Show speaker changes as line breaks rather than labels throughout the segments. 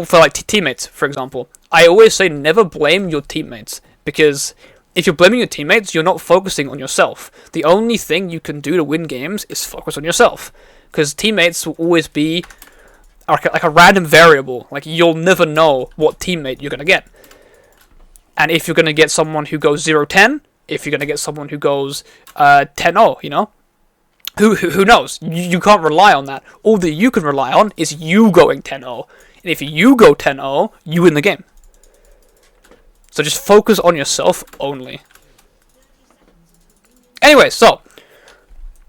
for like teammates, for example, I always say never blame your teammates, because if you're blaming your teammates, you're not focusing on yourself. The only thing you can do to win games is focus on yourself, because teammates will always be like a random variable. Like, you'll never know what teammate you're going to get. And if you're going to get someone who goes 0-10, if you're going to get someone who goes 10-0, you know? Who knows? You can't rely on that. All that you can rely on is you going 10-0. And if you go 10-0, you win the game. So just focus on yourself only. Anyway, so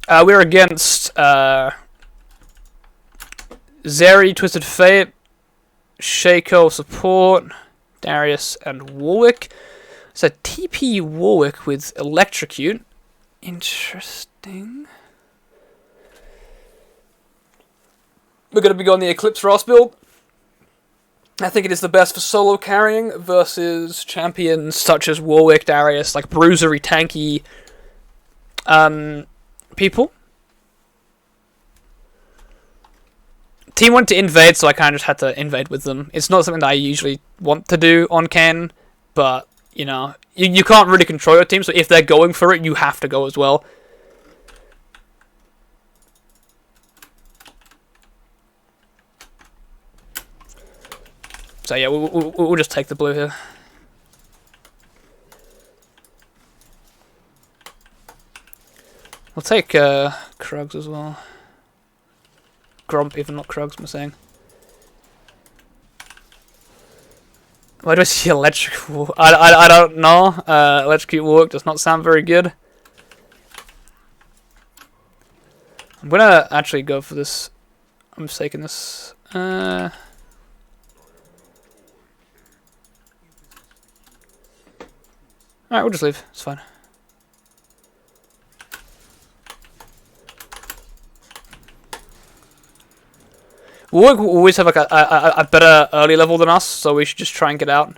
we're against Zeri, Twisted Fate, Shaco support, Darius, and Warwick. So TP Warwick with Electrocute. Interesting. We're going to be going the Eclipse Ross build. I think it is the best for solo carrying versus champions such as Warwick, Darius, like bruisery, tanky people. Team wanted to invade, so I kind of just had to invade with them. It's not something that I usually want to do on Kayn, but, you know, you can't really control your team, so if they're going for it, you have to go as well. So yeah, we'll just take the blue here. We'll take Krugs as well. Grump, even not Krugs, I'm saying. Why do I see electrical? I don't know. Electrocute Warwick does not sound very good. I'm gonna actually go for this. I'm mistaken this. Alright, we'll just leave. It's fine. Warwick will always have like a better early level than us, so we should just try and get out.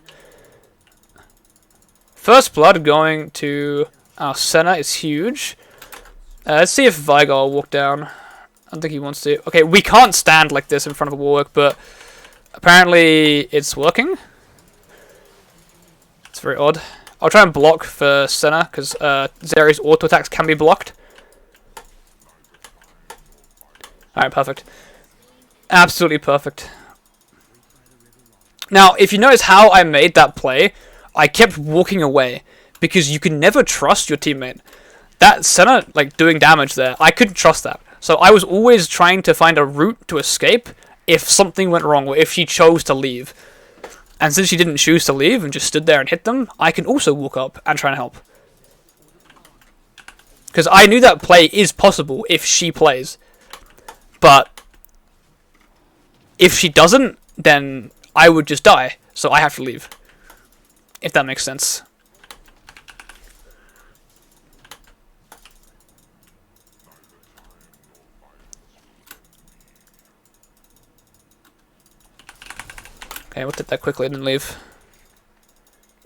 First blood going to our center is huge. Let's see if Vigar will walk down. I don't think he wants to. Okay, we can't stand like this in front of a Warwick, but apparently it's working. It's very odd. I'll try and block for center, because Zeri's auto attacks can be blocked. Alright, perfect. Absolutely perfect. Now, if you notice how I made that play, I kept walking away, because you can never trust your teammate. That center, like, doing damage there, I couldn't trust that. So I was always trying to find a route to escape if something went wrong, or if she chose to leave. And since she didn't choose to leave and just stood there and hit them, I can also walk up and try and help. Because I knew that play is possible if she plays. But if she doesn't, then I would just die. So I have to leave. If that makes sense. Okay, we'll take that quickly and then leave.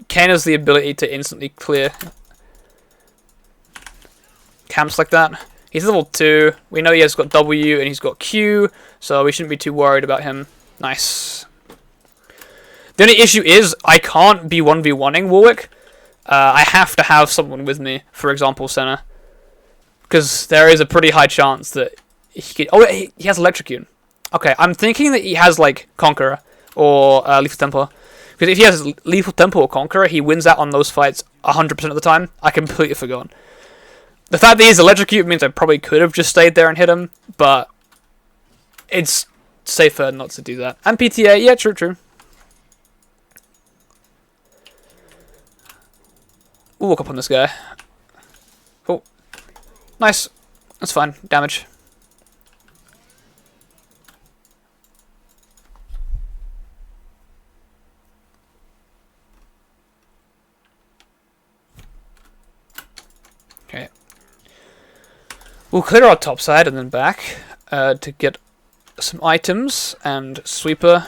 Kayn has the ability to instantly clear camps like that. He's level 2. We know he has got W and he's got Q, so we shouldn't be too worried about him. Nice. The only issue is I can't be 1v1ing Warwick. I have to have someone with me, for example, Senna. Because there is a pretty high chance that he could... Oh, he has Electrocute. Okay, I'm thinking that he has, like, Conqueror. Or Lethal Tempo. Because if he has Lethal Tempo or Conqueror, he wins out on those fights 100% of the time. I completely forgot. The fact that he's Electrocute means I probably could have just stayed there and hit him, but it's safer not to do that. And PTA, yeah, true. We'll walk up on this guy. Oh, nice. That's fine. Damage. Okay. We'll clear our top side and then back to get some items and sweeper.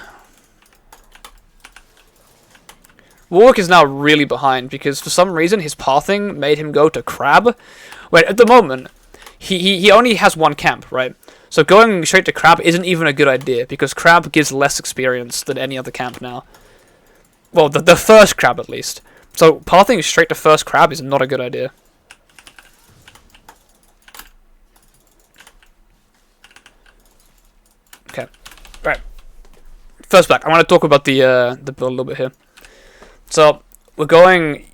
Warwick is now really behind because for some reason his pathing made him go to Crab. Wait, at the moment, he only has one camp, right? So going straight to Crab isn't even a good idea, because Crab gives less experience than any other camp now. Well, the first Crab at least. So pathing straight to first Crab is not a good idea. Okay, right. First back, I want to talk about the build a little bit here. So we're going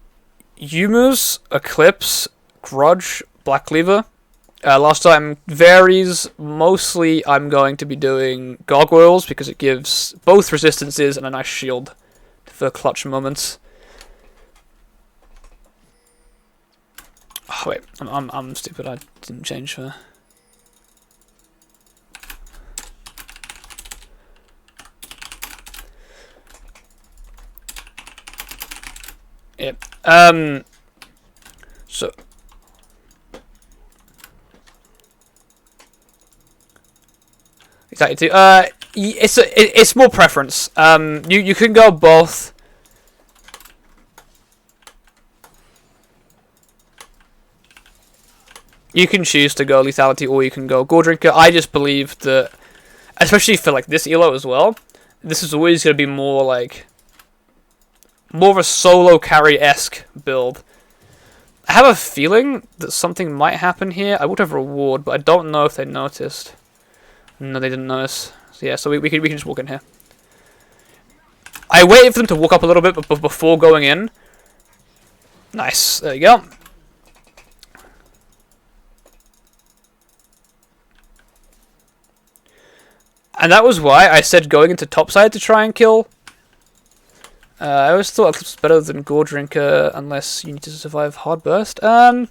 Yumu's, Eclipse, Grudge, Black Cleaver. Last time varies. Mostly I'm going to be doing Gargoyles because it gives both resistances and a nice shield for clutch moments. Oh wait, I'm stupid. I didn't change for. Yeah. So. Exactly. It's more preference. You can go both. You can choose to go lethality, or you can go Gore Drinker. I just believe that, especially for like this elo as well, this is always going to be more like more of a solo carry-esque build. I have a feeling that something might happen here. I would have reward, but I don't know if they noticed. No, they didn't notice. So yeah, so we can just walk in here. I waited for them to walk up a little bit before going in. Nice. There you go. And that was why I said going into topside to try and kill. I always thought Eclipse was better than Gore Drinker unless you need to survive Hard Burst. I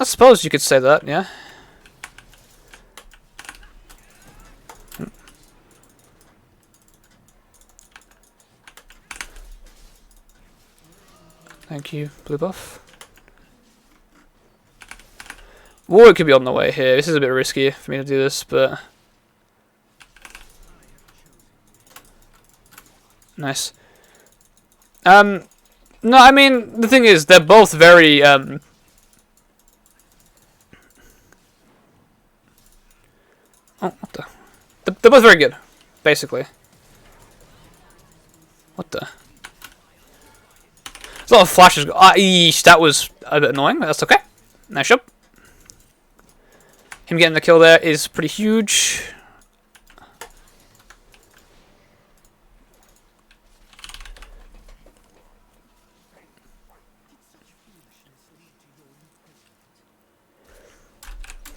suppose you could say that, yeah. Thank you, blue buff. War could be on the way here. This is a bit risky for me to do this, but nice. No, I mean the thing is they're both very oh, what the? They're both very good, basically. What the? There's a lot of flashes. Eesh, that was a bit annoying, but that's okay. Nice job. Him getting the kill there is pretty huge.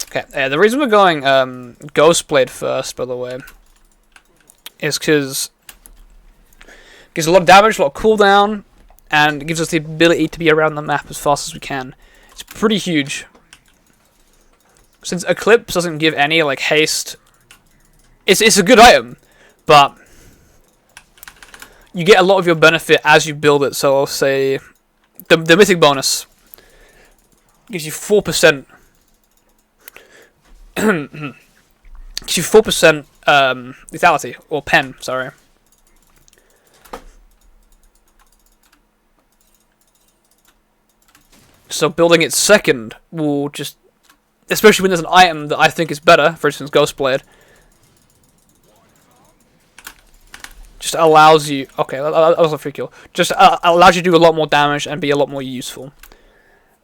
Okay, the reason we're going Ghostblade first, by the way, is because it gives a lot of damage, a lot of cooldown, and it gives us the ability to be around the map as fast as we can. It's pretty huge. Since Eclipse doesn't give any like haste, it's a good item, but you get a lot of your benefit as you build it. So I'll say the mythic bonus gives you 4%. Gives you 4% lethality or pen. Sorry. So building it second will just, especially when there's an item that I think is better, for instance, Ghostblade, just allows you. Okay, that was a free kill. Just allows you to do a lot more damage and be a lot more useful.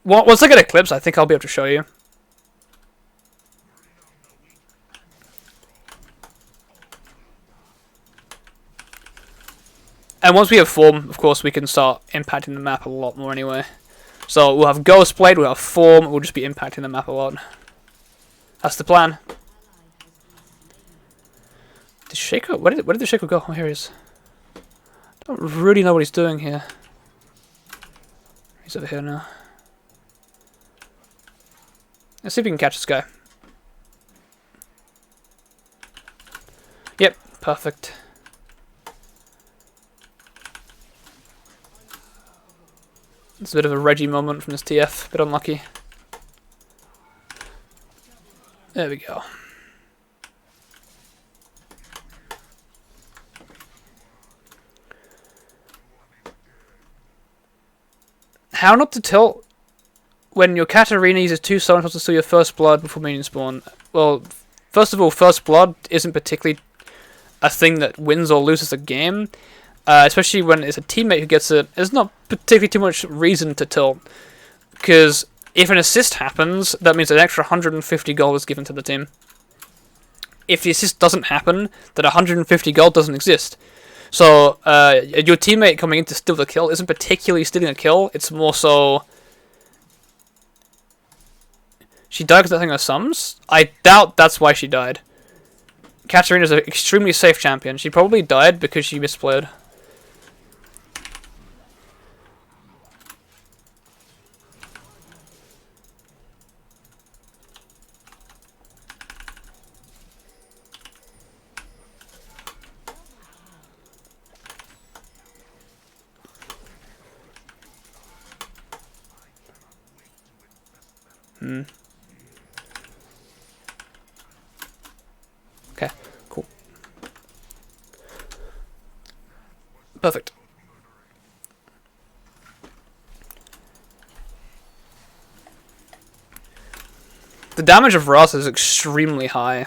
Once I get Eclipse, I think I'll be able to show you. And once we have Form, of course, we can start impacting the map a lot more anyway. So we'll have Ghostblade, we'll have Form, we'll just be impacting the map a lot. That's the plan. Did Shaco? Where did the Shaco go? Oh, here he is. I don't really know what he's doing here. He's over here now. Let's see if we can catch this guy. Yep, perfect. It's a bit of a Reggie moment from this TF, bit unlucky. There we go. How not to tilt? when your Katarina uses 2 summon to steal your first blood before minion spawn. Well, first of all, first blood isn't particularly a thing that wins or loses a game. Especially when it's a teammate who gets it. There's not particularly too much reason to tilt. Because if an assist happens, that means an extra 150 gold is given to the team. If the assist doesn't happen, then 150 gold doesn't exist. So, your teammate coming in to steal the kill isn't particularly stealing a kill, it's more so... She died because I think her sums? I doubt that's why she died. Katarina's an extremely safe champion. She probably died because she misplayed. Okay, cool. Perfect. The damage of Ross is extremely high.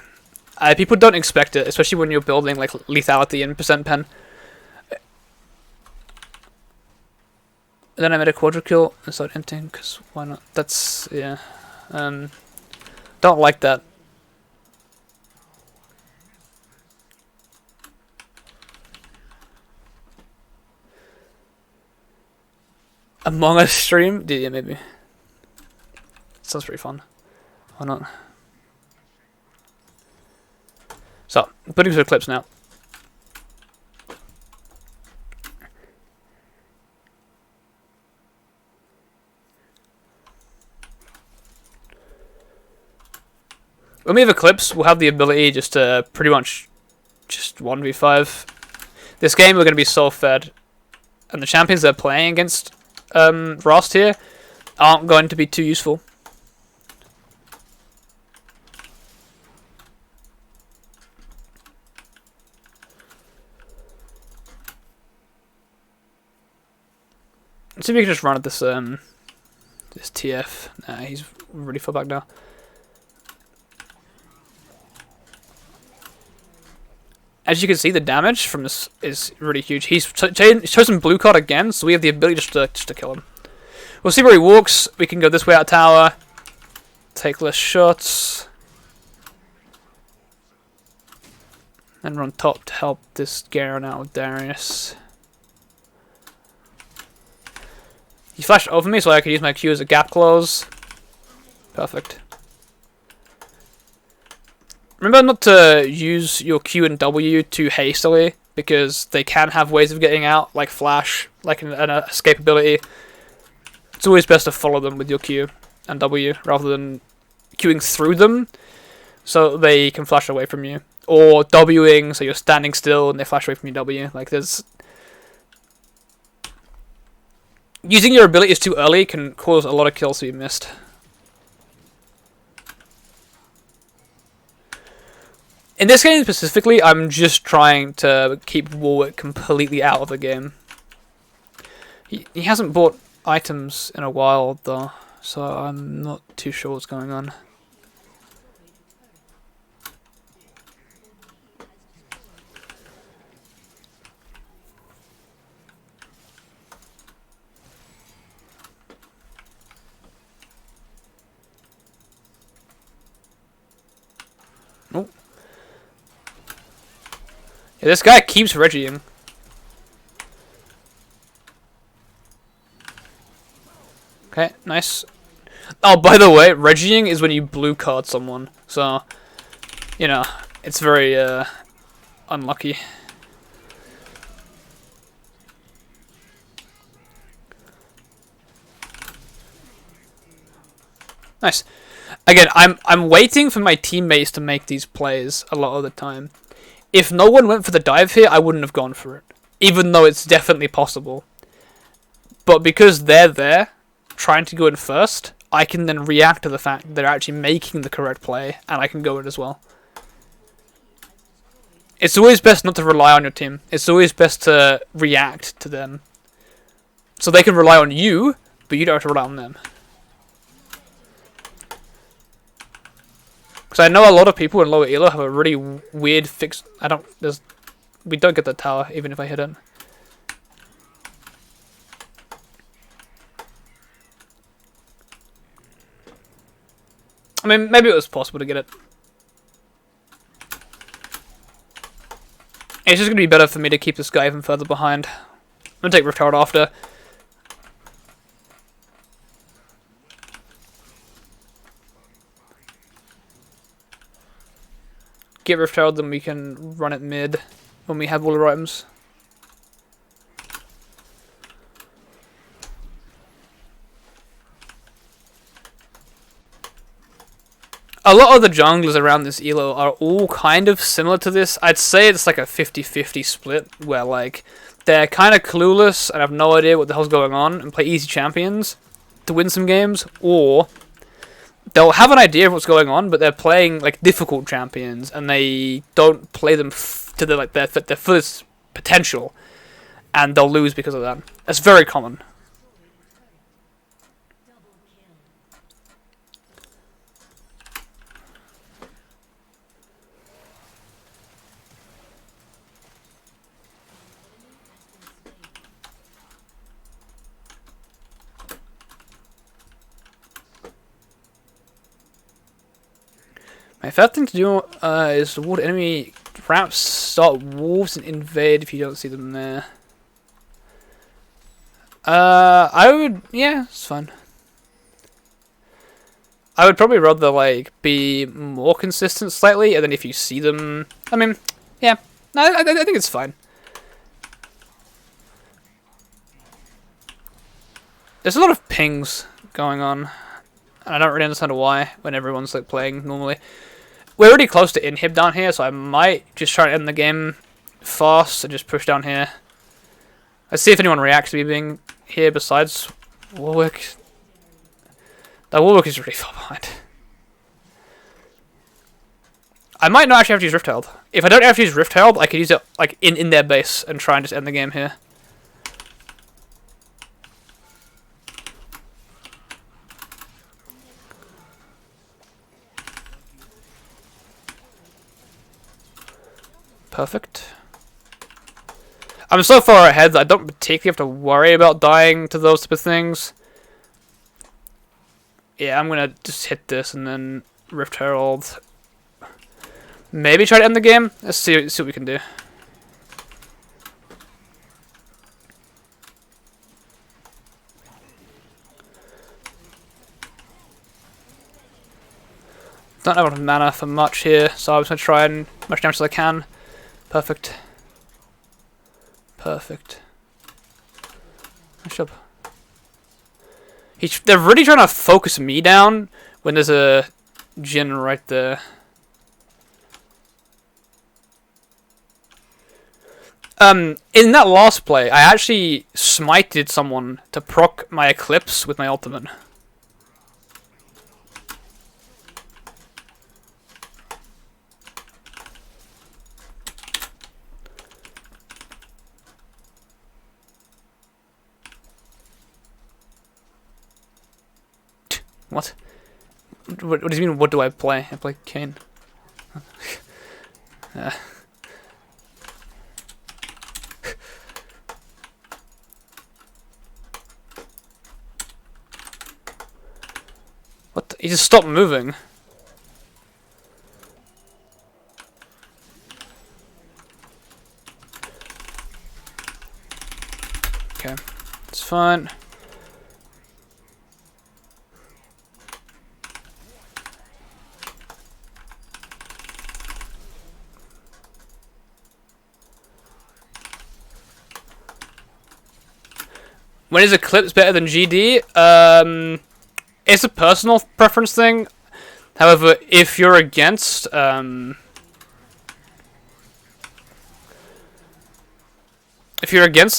People don't expect it, especially when you're building like lethality and percent pen. And then I made a quadra-kill and started hinting, because why not? That's, yeah. Don't like that. Among Us stream? Yeah, maybe. Sounds pretty fun. Why not? So, putting some clips now. When we have Eclipse, we'll have the ability just to pretty much just 1v5. This game we're going to be so fed. And the champions they're playing against Rost here aren't going to be too useful. Let's see if we can just run at this this TF. Nah, he's really far back now. As you can see, the damage from this is really huge. He's chosen blue card again, so we have the ability just to kill him. We'll see where he walks. We can go this way out of tower. Take less shots. And run top to help this Garen out with Darius. He flashed over me so I could use my Q as a gap close. Perfect. Remember not to use your Q and W too hastily, because they can have ways of getting out, like flash, like an escape ability. It's always best to follow them with your Q and W, rather than Qing through them, so they can flash away from you. Or Wing, so you're standing still and they flash away from your W. Like, there's... Using your abilities too early can cause a lot of kills to be missed. In this game specifically, I'm just trying to keep Warwick completely out of the game. He hasn't bought items in a while though, so I'm not too sure what's going on. Oh. Yeah, this guy keeps Reggieing. Okay, nice. Oh, by the way, Reggieing is when you blue card someone. So, you know, it's very unlucky. Nice. Again, I'm waiting for my teammates to make these plays a lot of the time. If no one went for the dive here, I wouldn't have gone for it. Even though it's definitely possible. But because they're there, trying to go in first, I can then react to the fact that they're actually making the correct play, and I can go in as well. It's always best not to rely on your team. It's always best to react to them. So they can rely on you, but you don't have to rely on them. Because I know a lot of people in lower elo have a really weird fix. We don't get the tower even if I hit it. I mean, maybe it was possible to get it. It's just going to be better for me to keep this guy even further behind. I'm going to take Rift Herald after. Get Rift Herald, then we can run it mid when we have all our items. A lot of the junglers around this elo are all kind of similar to this. I'd say it's like a 50-50 split, where like they're kind of clueless and have no idea what the hell's going on and play easy champions to win some games, or they'll have an idea of what's going on, but they're playing like difficult champions and they don't play them to their fullest potential, and they'll lose because of that. That's very common. My favorite thing to do is reward enemy perhaps start wolves and invade if you don't see them there. Yeah, it's fine. I would probably rather like be more consistent slightly, and then if you see them, I mean, yeah, no, I think it's fine. There's a lot of pings going on, and I don't really understand why when everyone's like playing normally. We're already close to inhib down here, so I might just try to end the game fast and just push down here. Let's see if anyone reacts to me being here besides Warwick. That Warwick is really far behind. I might not actually have to use Rift Herald. If I don't have to use Rift Herald, I could use it like in their base and try and just end the game here. Perfect. I'm so far ahead that I don't particularly have to worry about dying to those type of things. Yeah, I'm gonna just hit this and then Rift Herald. Maybe try to end the game. Let's see what we can do. Don't have enough mana for much here, so I'm just gonna try and much damage as I can. Perfect. Perfect. Nice job. They're really trying to focus me down when there's a Jhin right there. In that last play, I actually smited someone to proc my Eclipse with my ultimate. What? What does he mean, what do I play? I play Kayn. What? He just stopped moving. Okay, it's fine. When is Eclipse better than GD? It's a personal preference thing. However, if you're against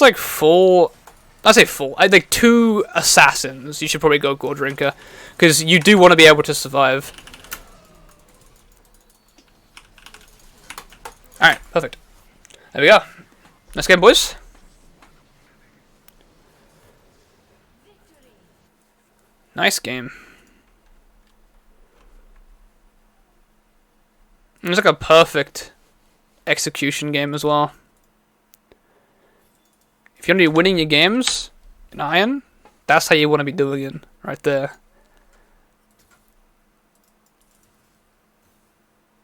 like full, I say full, I think 2 assassins, you should probably go Gore Drinker, because you do want to be able to survive. All right, perfect. There we go. Next game, boys. Nice game. It's like a perfect execution game as well. If you want to be winning your games in Iron, that's how you want to be doing it, right there.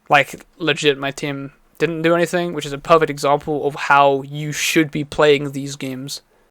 Like, legit, my team didn't do anything, which is a perfect example of how you should be playing these games.